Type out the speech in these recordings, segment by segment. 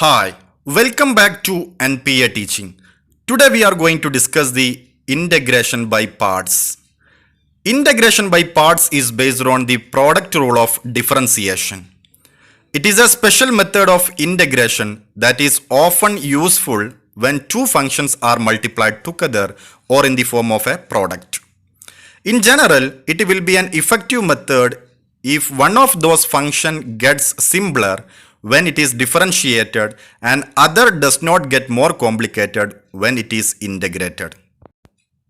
Hi, welcome back to NPA teaching. Today we are going to discuss the integration by parts. Integration by parts is based on the product rule of differentiation. It is a special method of integration that is often useful when two functions are multiplied together or in the form of a product. In general, it will be an effective method if one of those functions gets simpler when it is differentiated and other does not get more complicated when it is integrated.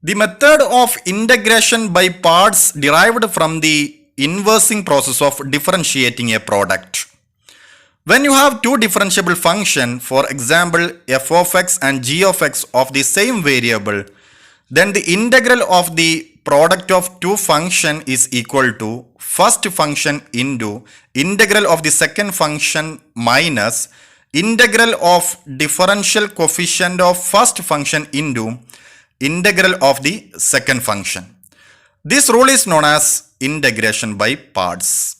The method of integration by parts derived from the inversing process of differentiating a product. When you have two differentiable functions, for example f of x and g of x of the same variable, then the integral of the product of two function is equal to first function into integral of the second function minus integral of differential coefficient of first function into integral of the second function. This rule is known as integration by parts.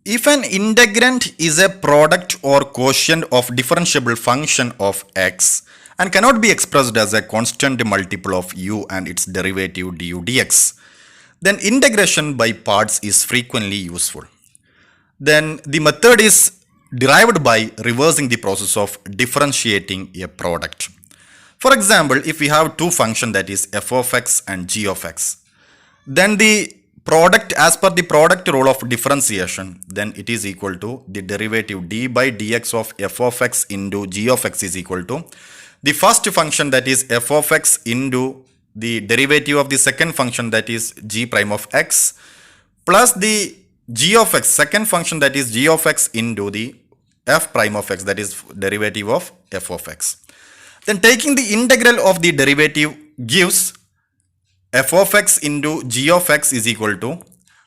If an integrand is a product or quotient of differentiable function of x and cannot be expressed as a constant multiple of u and its derivative du dx, then integration by parts is frequently useful. Then the method is derived by reversing the process of differentiating a product. For example, if we have two functions, that is f of x and g of x, then the product as per the product rule of differentiation, then it is equal to the derivative d by dx of f of x into g of x is equal to the first function, that is f of x, into the derivative of the second function, that is g prime of x, plus the g of x second function, that is g of x, into the f prime of x, that is derivative of f of x. Then taking the integral of the derivative gives f of x into g of x is equal to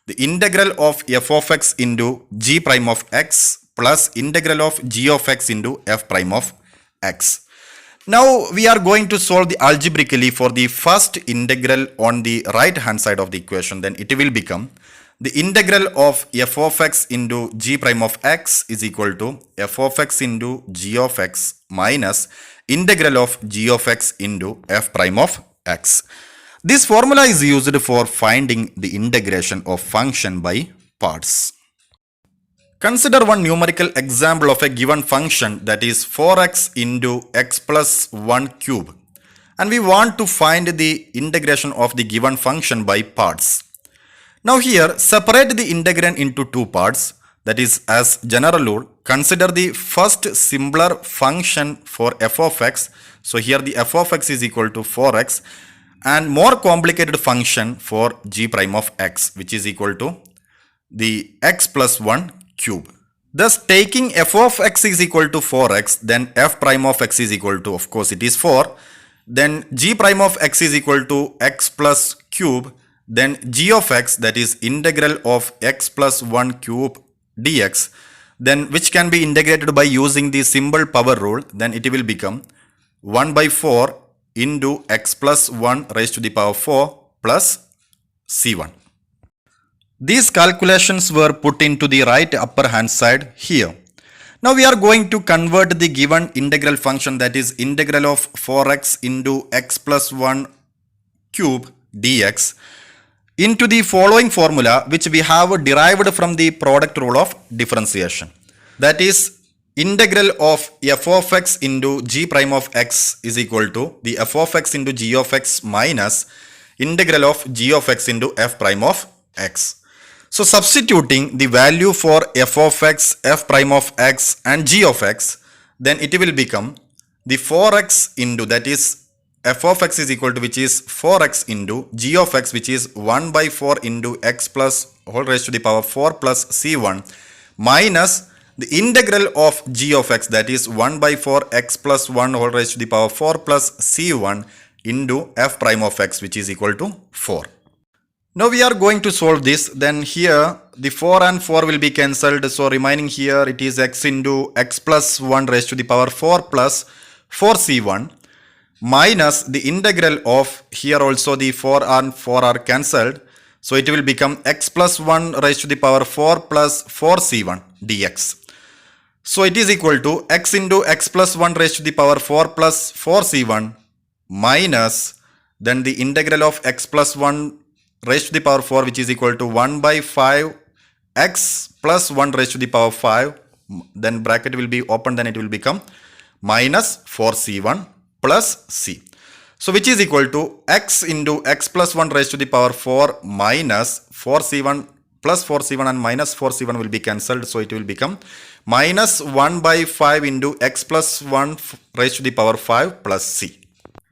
the integral of f of x into g prime of x plus integral of g of x into f prime of x. Now we are going to solve the algebraically for the first integral on the right hand side of the equation. Then it will become the integral of f of x into g prime of x is equal to f of x into g of x minus integral of g of x into f prime of x. This formula is used for finding the integration of function by parts. Consider one numerical example of a given function, that is 4x into x plus 1 cube, and we want to find the integration of the given function by parts. Now here separate the integrand into two parts, that is, as general rule, consider the first simpler function for f of x. So here the f of x is equal to 4x, and more complicated function for g prime of x, which is equal to the x plus 1 cube. Thus taking f of x is equal to 4x, then f prime of x is equal to, of course it is 4, then g prime of x is equal to x plus cube, then g of x, that is integral of x plus 1 cube dx, then which can be integrated by using the simple power rule, then it will become 1 by 4 into x plus 1 raised to the power 4 plus c1. These calculations were put into the right upper hand side here. Now we are going to convert the given integral function, that is integral of 4x into x plus 1 cube dx, into the following formula which we have derived from the product rule of differentiation. That is integral of f of x into g prime of x is equal to the f of x into g of x minus integral of g of x into f prime of x. So substituting the value for f of x, f prime of x and g of x, then it will become the 4x into, that is f of x is equal to, which is 4x into g of x, which is 1 by 4 into x plus whole raised to the power 4 plus c1, minus the integral of g of x, that is 1 by 4 x plus 1 whole raised to the power 4 plus c1 into f prime of x, which is equal to 4. Now we are going to solve this. Then here the 4 and 4 will be cancelled, so remaining here it is x into x plus 1 raised to the power 4 plus 4c1 minus the integral of, here also the 4 and 4 are cancelled, so it will become x plus 1 raised to the power 4 plus 4c1 dx. So it is equal to x into x plus 1 raised to the power 4 plus 4c1 minus then the integral of x plus 1 raised to the power 4, which is equal to 1 by 5 x plus 1 raised to the power 5, then bracket will be open, then it will become minus 4c1 plus c. So which is equal to x into x plus 1 raised to the power 4 minus 4c1 plus 4c1, and minus 4c1 will be cancelled. So it will become minus 1 by 5 into x plus 1 raised to the power 5 plus c.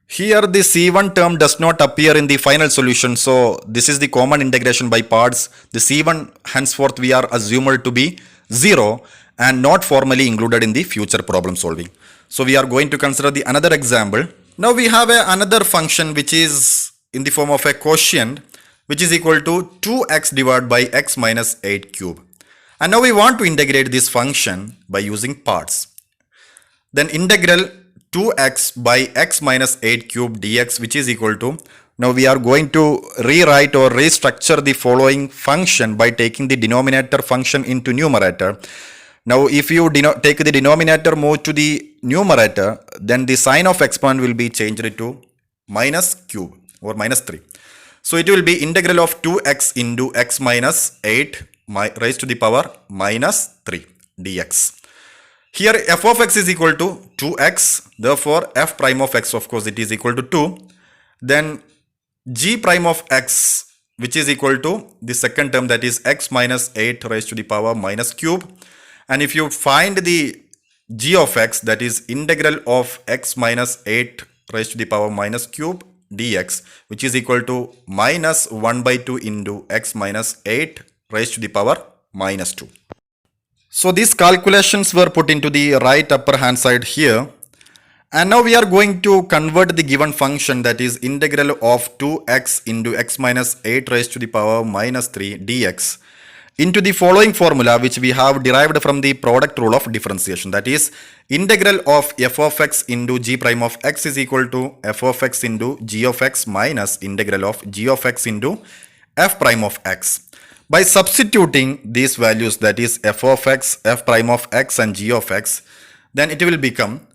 Here the c1 term does not appear in the final solution. So this is the common integration by parts. The c1 henceforth we are assumed to be 0 and not formally included in the future problem solving. So we are going to consider the another example. Now we have another function which is in the form of a quotient, which is equal to 2x divided by x minus 8 cube. And now we want to integrate this function by using parts. Then integral 2x by x minus 8 cube dx, which is equal to, now we are going to rewrite or restructure the following function by taking the denominator function into numerator. Now if you take the denominator move to the numerator, then the sign of exponent will be changed to minus cube or minus 3. So it will be integral of 2x into x minus 8 raised to the power minus 3 dx. Here f of x is equal to 2x, therefore f prime of x, of course, it is equal to 2. Then g prime of x, which is equal to the second term, that is x minus 8 raised to the power minus cube. And if you find the g of x, that is integral of x minus 8 raised to the power minus cube dx, which is equal to minus 1 by 2 into x minus 8 raised to the power minus 2. So these calculations were put into the right upper hand side here. And now we are going to convert the given function, that is integral of 2x into x minus 8 raised to the power minus 3 dx, into the following formula which we have derived from the product rule of differentiation, that is integral of f of x into g prime of x is equal to f of x into g of x minus integral of g of x into f prime of x. By substituting these values, that is f of x, f prime of x and g of x, then it will become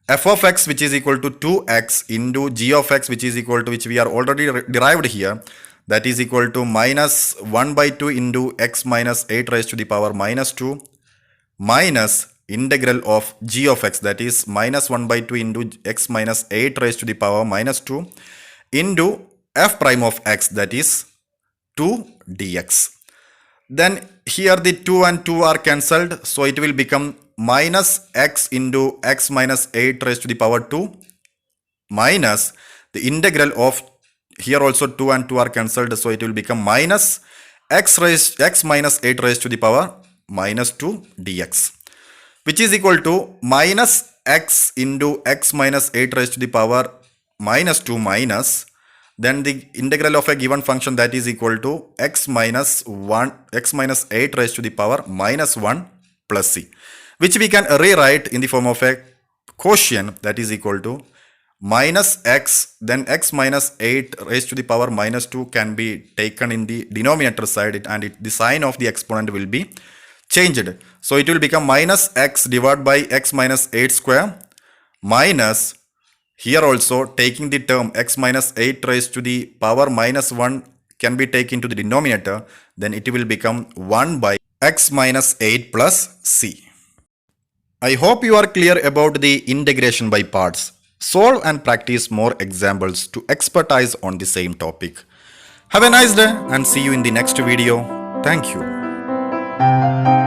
f of x, which is equal to 2x into g of x, which is equal to, which we are already derived here, that is equal to minus 1 by 2 into x minus 8 raised to the power minus 2 minus integral of g of x, that is minus 1 by 2 into x minus 8 raised to the power minus 2 into f prime of x, that is 2 dx. Then here the 2 and 2 are cancelled, so it will become minus x into x minus 8 raised to the power 2 minus the integral of, here also 2 and 2 are cancelled, so it will become minus x minus 8 raised to the power minus 2 dx, which is equal to minus x into x minus 8 raised to the power minus 2 minus then the integral of a given function, that is equal to x minus 8 raised to the power minus 1 plus c, which we can rewrite in the form of a quotient, that is equal to minus x, then x minus 8 raised to the power minus 2 can be taken in the denominator side, and the sign of the exponent will be changed. So it will become minus x divided by x minus 8 square minus, here also taking the term x minus 8 raised to the power minus 1 can be taken to the denominator, then it will become 1 by x minus 8 plus c. I hope you are clear about the integration by parts. Solve and practice more examples to expertise on the same topic. Have a nice day and see you in the next video. Thank you.